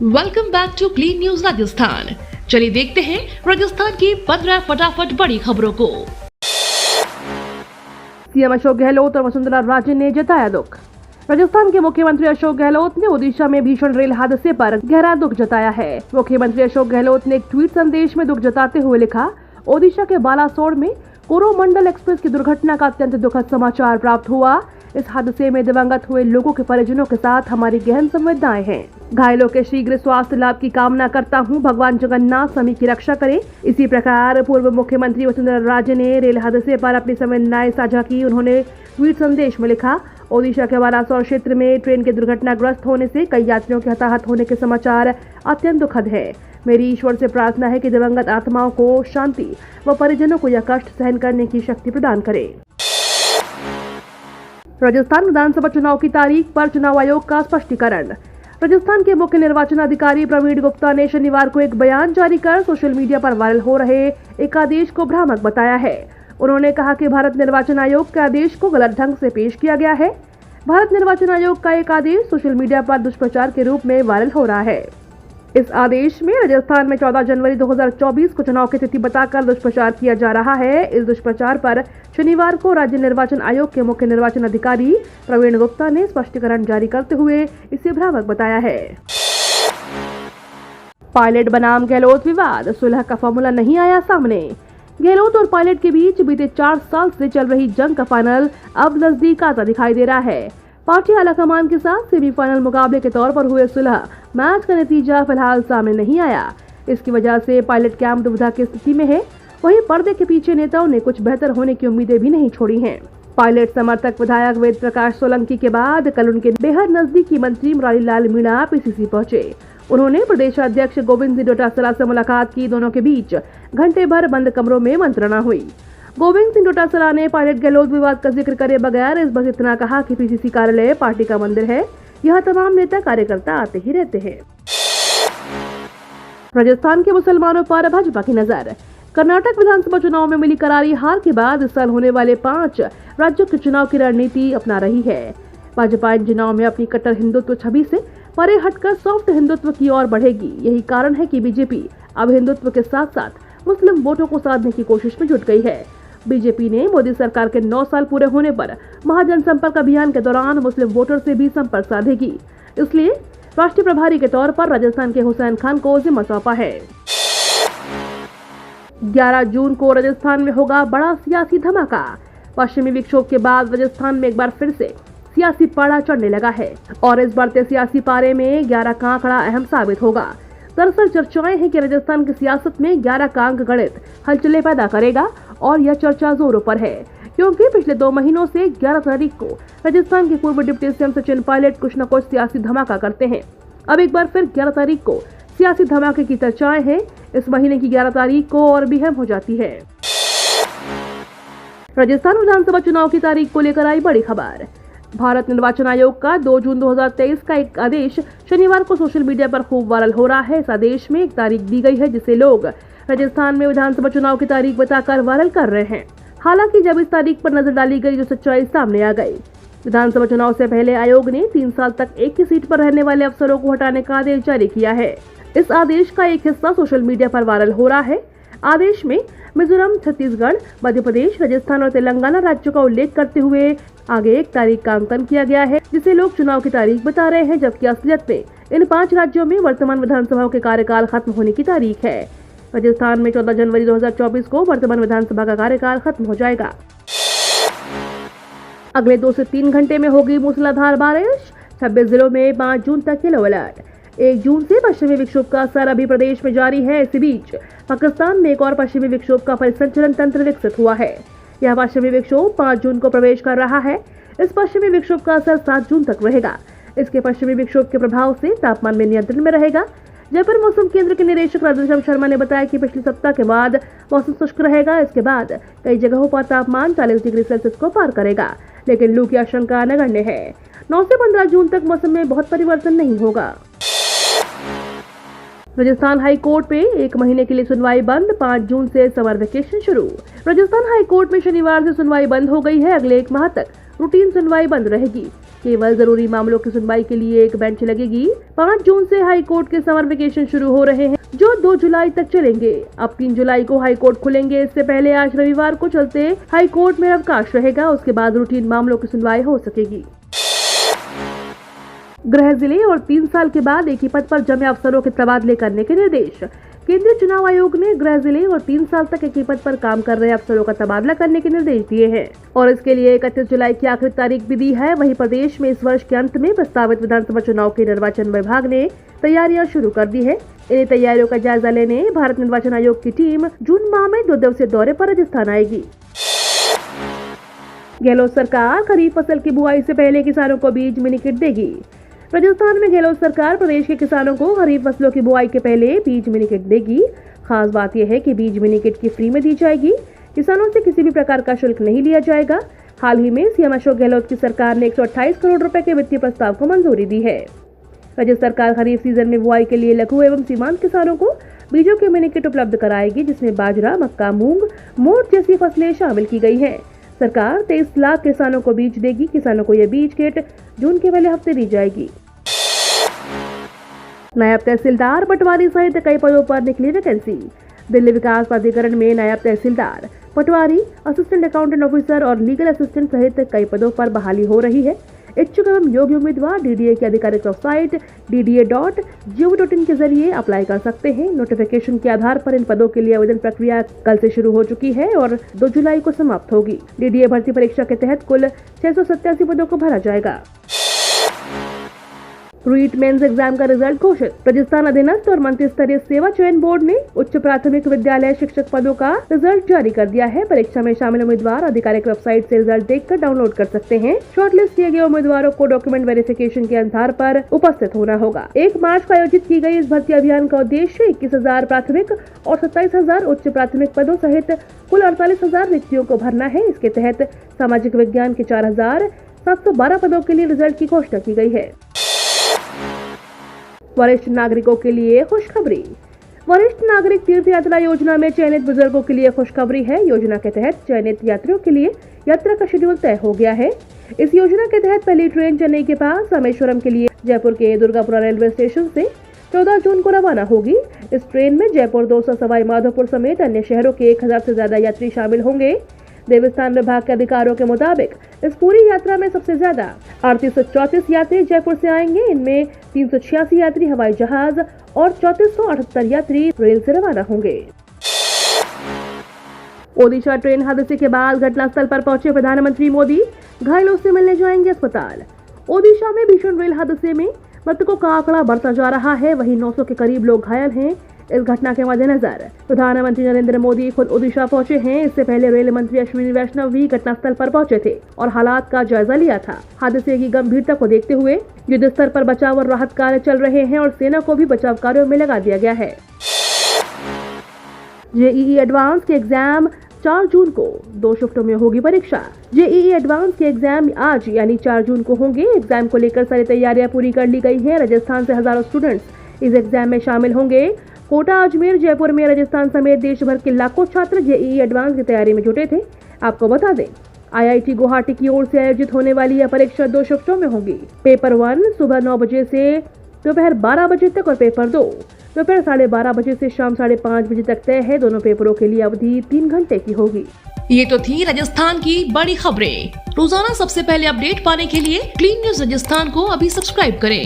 Welcome back to clean news Rajasthan. चलिए देखते हैं राजस्थान की 15 फटाफट बड़ी खबरों को। सीएम अशोक गहलोत और वसुंधरा राजे ने जताया दुख। राजस्थान के मुख्यमंत्री अशोक गहलोत ने ओडिशा में भीषण रेल हादसे पर गहरा दुख जताया है। मुख्यमंत्री अशोक गहलोत ने एक ट्वीट संदेश में दुख जताते हुए लिखा, ओडिशा के बालासोर में कोरोमंडल एक्सप्रेस की दुर्घटना का अत्यंत दुखद समाचार प्राप्त हुआ। इस हादसे में दिवंगत हुए लोगों के परिजनों के साथ हमारी गहन संवेदनाएं हैं। घायलों के शीघ्र स्वास्थ्य लाभ की कामना करता हूं। भगवान जगन्नाथ सभी की रक्षा करे। इसी प्रकार पूर्व मुख्यमंत्री वसुंधरा राजे ने रेल हादसे पर अपनी संवेदनाएं साझा की। उन्होंने ट्वीट संदेश में लिखा, ओडिशा के बालासोर क्षेत्र में ट्रेन के दुर्घटनाग्रस्त होने से कई यात्रियों के हताहत होने के समाचार अत्यंत दुखद है। मेरी ईश्वर से प्रार्थना है कि दिवंगत आत्माओं को शांति व परिजनों को यह कष्ट सहन करने की शक्ति प्रदान करे। राजस्थान विधानसभा चुनाव की तारीख पर चुनाव आयोग का स्पष्टीकरण। राजस्थान के मुख्य निर्वाचन अधिकारी प्रवीण गुप्ता ने शनिवार को एक बयान जारी कर सोशल मीडिया पर वायरल हो रहे एक आदेश को भ्रामक बताया है। उन्होंने कहा कि भारत निर्वाचन आयोग के आदेश को गलत ढंग से पेश किया गया है। भारत निर्वाचन आयोग का एक आदेश सोशल मीडिया पर दुष्प्रचार के रूप में वायरल हो रहा है। इस आदेश में राजस्थान में 14 जनवरी 2024 को चुनाव की तिथि बताकर दुष्प्रचार किया जा रहा है। इस दुष्प्रचार पर शनिवार को राज्य निर्वाचन आयोग के मुख्य निर्वाचन अधिकारी प्रवीण गुप्ता ने स्पष्टीकरण जारी करते हुए इसे भ्रामक बताया है। पायलट बनाम गहलोत विवाद, सुलह का फॉर्मूला नहीं आया सामने। गहलोत और पायलट के बीच बीते 4 साल से चल रही जंग का फाइनल अब नजदीक आता दिखाई दे रहा है। पार्टी आलाकमान के साथ सेमीफाइनल मुकाबले के तौर पर हुए सुलह मैच का नतीजा फिलहाल सामने नहीं आया। इसकी वजह से पायलट कैंप दुविधा की स्थिति में है। वहीं पर्दे के पीछे नेताओं ने कुछ बेहतर होने की उम्मीदें भी नहीं छोड़ी हैं। पायलट समर्थक विधायक वेद प्रकाश सोलंकी के बाद कल उनके बेहद नजदीकी मंत्री मुरारी लाल मीणा पीसीसी पहुंचे। उन्होंने प्रदेश अध्यक्ष गोविंद सिंह डोटासरा से मुलाकात की। दोनों के बीच घंटे भर बंद कमरों में मंत्रणा हुई। गोविंद सिंह डोटासरा ने पायलट गहलोत विवाद का जिक्र करे बगैर इस बस इतना कहा कि पीसीसी कार्यालय पार्टी का मंदिर है। यह तमाम नेता कार्यकर्ता आते ही रहते हैं। राजस्थान के मुसलमानों पर भाजपा की नजर। कर्नाटक विधानसभा चुनाव में मिली करारी हार के बाद इस साल होने वाले 5 राज्यों के चुनाव की रणनीति अपना रही है। भाजपा इन चुनाव में अपनी कट्टर हिंदुत्व छवि से परे हटकर सॉफ्ट हिंदुत्व की ओर बढ़ेगी। यही कारण है कि बीजेपी अब हिंदुत्व के साथ साथ मुस्लिम वोटों को साधने की कोशिश में जुट गई है। बीजेपी ने मोदी सरकार के 9 साल पूरे होने पर महाजनसंपर्क अभियान के दौरान मुस्लिम वोटर से भी संपर्क साधेगी। इसलिए राष्ट्रीय प्रभारी के तौर पर राजस्थान के हुसैन खान को जिम्मा सौंपा है। 11 जून को राजस्थान में होगा बड़ा सियासी धमाका। पश्चिमी विक्षोभ के बाद राजस्थान में एक बार फिर से सियासी पारा चढ़ने लगा है और इस बढ़ते सियासी पारे में 11 का आंकड़ा अहम साबित होगा। दरअसल चर्चाएं हैं कि राजस्थान की सियासत में 11 का अंक गणित हलचलें पैदा करेगा और यह चर्चा जोरों पर है, क्योंकि पिछले 2 महीनों से 11 तारीख को राजस्थान के पूर्व डिप्टी सीएम सचिन पायलट कुछ न कुछ सियासी धमाका करते हैं। अब एक बार फिर 11 तारीख को सियासी धमाके की चर्चाएं हैं। इस महीने की 11 तारीख को और भी अहम हो जाती है। राजस्थान विधानसभा चुनाव की तारीख को लेकर आई बड़ी खबर। भारत निर्वाचन आयोग का 2 जून 2023 का एक आदेश शनिवार को सोशल मीडिया पर खूब वायरल हो रहा है। इस आदेश में एक तारीख दी गई है जिसे लोग राजस्थान में विधानसभा चुनाव की तारीख बताकर वायरल कर रहे हैं। हालांकि जब इस तारीख पर नजर डाली गई तो सच्चाई सामने आ गई। विधानसभा चुनाव से पहले आयोग ने 3 साल तक एक ही सीट पर रहने वाले अफसरों को हटाने का आदेश जारी किया है। इस आदेश का एक हिस्सा सोशल मीडिया पर वायरल हो रहा है। आदेश में मिजोरम, छत्तीसगढ़, मध्य प्रदेश, राजस्थान और तेलंगाना राज्यों का उल्लेख करते हुए आगे एक तारीख का अंकन किया गया है जिसे लोग चुनाव की तारीख बता रहे हैं, जबकि असलियत में इन 5 राज्यों में वर्तमान विधानसभाओं के कार्यकाल खत्म होने की तारीख है। राजस्थान में 14 जनवरी 2024 को वर्तमान विधानसभा का कार्यकाल खत्म हो जाएगा। अगले 2 से 3 घंटे में होगी मूसलाधार बारिश। 26 जिलों में 5 जून तक येलो अलर्ट। 1 जून से पश्चिमी विक्षोभ का असर अभी प्रदेश में जारी है। इसी बीच पाकिस्तान में एक और पश्चिमी विक्षोभ का परिसंचरण तंत्र विकसित हुआ है। यह पश्चिमी विक्षोभ 5 जून को प्रवेश कर रहा है। इस पश्चिमी विक्षोभ का असर 7 जून तक रहेगा। इसके पश्चिमी विक्षोभ के प्रभाव से तापमान में नियंत्रण में रहेगा। जयपुर मौसम केंद्र के निदेशक राधेश्याम शर्मा ने बताया कि पिछले सप्ताह के बाद मौसम शुष्क रहेगा। इसके बाद कई जगहों पर तापमान 40 डिग्री सेल्सियस को पार करेगा, लेकिन लू की आशंका नगण्य है। 9 से 15 जून तक मौसम में बहुत परिवर्तन नहीं होगा। राजस्थान हाई कोर्ट में 1 महीने के लिए सुनवाई बंद। 5 जून से समर वेकेशन शुरू। राजस्थान हाई कोर्ट में शनिवार से सुनवाई बंद हो गई है। अगले 1 माह तक रूटीन सुनवाई बंद रहेगी। केवल जरूरी मामलों की सुनवाई के लिए एक बेंच लगेगी। 5 जून से हाई कोर्ट के समर वेकेशन शुरू हो रहे हैं, जो 2 जुलाई तक चलेंगे। अब 3 जुलाई को हाई कोर्ट खुलेंगे। इससे पहले आज रविवार को चलते हाई कोर्ट में अवकाश रहेगा। उसके बाद रूटीन मामलों की सुनवाई हो सकेगी। गृह जिले और 3 साल के बाद एक ही पद पर जमे अफसरों के तबादले करने के निर्देश। केंद्रीय चुनाव आयोग ने गृह जिले और 3 साल तक एक ही पद पर काम कर रहे अफसरों का तबादला करने के निर्देश दिए हैं और इसके लिए 31 जुलाई की आखिरी तारीख भी दी है। वहीं प्रदेश में इस वर्ष के अंत में प्रस्तावित विधानसभा चुनाव के निर्वाचन विभाग ने तैयारियां शुरू कर दी है। इन तैयारियों का जायजा लेने भारत निर्वाचन आयोग की टीम जून माह में 2 दिवसीय दौरे पर राजस्थान आएगी। गहलोत सरकार खरीफ फसल की बुआई से पहले किसानों को बीज मिनी किट देगी। राजस्थान में गहलोत सरकार प्रदेश के किसानों को खरीफ फसलों की बुआई के पहले बीज मिनी किट देगी। खास बात यह है कि बीज मिनी किट की फ्री में दी जाएगी। किसानों से किसी भी प्रकार का शुल्क नहीं लिया जाएगा। हाल ही में सीएम अशोक गहलोत की सरकार ने 128 करोड़ रुपए के वित्तीय प्रस्ताव को मंजूरी दी है। राज्य सरकार खरीफ सीजन में बुआई के लिए लघु एवं सीमांत किसानों को बीजों की मिनी किट उपलब्ध कराएगी, जिसमें बाजरा, मक्का, मूंग, मोठ जैसी फसलें शामिल की गई है। सरकार 23 लाख किसानों को बीज देगी। किसानों को यह बीज किट जून के पहले हफ्ते दी जाएगी। नायब तहसीलदार, पटवारी सहित कई पदों पर निकली वैकेंसी। दिल्ली विकास प्राधिकरण में नायब तहसीलदार, पटवारी, असिस्टेंट अकाउंटेंट ऑफिसर और लीगल असिस्टेंट सहित कई पदों पर बहाली हो रही है। इच्छुक एवं योग्य उम्मीदवार डीडीए की आधिकारिक वेबसाइट dda.gov.in के जरिए अप्लाई कर सकते हैं। नोटिफिकेशन के आधार पर इन पदों के लिए आवेदन प्रक्रिया कल से शुरू हो चुकी है और 2 जुलाई को समाप्त होगी। डीडीए भर्ती परीक्षा के तहत कुल 687 पदों को भरा जाएगा। रूईट मेंस एग्जाम का रिजल्ट घोषित। राजस्थान अधीनस्थ और मंत्री स्तरीय सेवा चयन बोर्ड ने उच्च प्राथमिक विद्यालय शिक्षक पदों का रिजल्ट जारी कर दिया है। परीक्षा में शामिल उम्मीदवार आधिकारिक वेबसाइट से रिजल्ट देखकर डाउनलोड कर सकते हैं। शॉर्टलिस्ट किए गए उम्मीदवारों को डॉक्यूमेंट वेरिफिकेशन के आधार पर उपस्थित होना होगा। 1 मार्च को आयोजित की गई इस भर्ती अभियान का उद्देश्य 21,000 प्राथमिक और 27,000 उच्च प्राथमिक पदों सहित कुल 48,000 रिक्तियों को भरना है। इसके तहत सामाजिक विज्ञान के 4,712 पदों के लिए रिजल्ट की घोषणा की गई है। वरिष्ठ नागरिकों के लिए खुशखबरी। वरिष्ठ नागरिक तीर्थ यात्रा योजना में चयनित बुजुर्गों के लिए खुशखबरी है। योजना के तहत चयनित यात्रियों के लिए यात्रा का शेड्यूल तय हो गया है। इस योजना के तहत पहली ट्रेन चेन्नई के पास रामेश्वरम के लिए जयपुर के दुर्गापुरा रेलवे स्टेशन से 14 जून को रवाना होगी। इस ट्रेन में जयपुर, दौसा, सवाई माधोपुर समेत अन्य शहरों के 1000 से ज्यादा यात्री शामिल होंगे। देवस्थान विभाग के अधिकारियों के मुताबिक इस पूरी यात्रा में सबसे ज्यादा 3834 यात्री जयपुर से आएंगे। इनमें 386 यात्री हवाई जहाज और 3478 यात्री रेल से रवाना होंगे। ओडिशा ट्रेन हादसे के बाद घटनास्थल पर पहुंचे प्रधानमंत्री मोदी, घायलों से मिलने जाएंगे अस्पताल। ओडिशा में भीषण रेल हादसे में मृतकों का आंकड़ा बढ़ता जा रहा है। वहीं 900 के करीब लोग घायल हैं। इस घटना के मद्देनजर प्रधानमंत्री नरेंद्र मोदी खुद ओडिशा पहुंचे हैं। इससे पहले रेल मंत्री अश्विनी वैष्णव भी घटनास्थल पर पहुंचे थे और हालात का जायजा लिया था। हादसे की गंभीरता को देखते हुए युद्ध स्तर पर बचाव और राहत कार्य चल रहे हैं और सेना को भी बचाव कार्यों में लगा दिया गया है। जेईई एडवांस के एग्जाम 4 जून को 2 शिफ्टों में होगी परीक्षा। जेईई एडवांस के एग्जाम आज यानी 4 जून को होंगे। एग्जाम को लेकर सारी तैयारियां पूरी कर ली गई है। राजस्थान से हजारों स्टूडेंट्स इस एग्जाम में शामिल होंगे। कोटा, अजमेर, जयपुर में राजस्थान समेत देश भर के लाखों छात्र जेईई एडवांस की तैयारी में जुटे थे। आपको बता दें, आईआईटी गुवाहाटी की ओर से आयोजित होने वाली यह परीक्षा 2 शिफ्टों में होगी। पेपर 1 सुबह 9 बजे से दोपहर 12 बजे तक और पेपर 2 दोपहर 12:30 बजे से शाम 5:30 बजे तक तय है। दोनों पेपरों के लिए अवधि 3 घंटे की होगी। ये तो थी राजस्थान की बड़ी खबरें। रोजाना सबसे पहले अपडेट पाने के लिए क्लीन न्यूज राजस्थान को अभी सब्सक्राइब करें।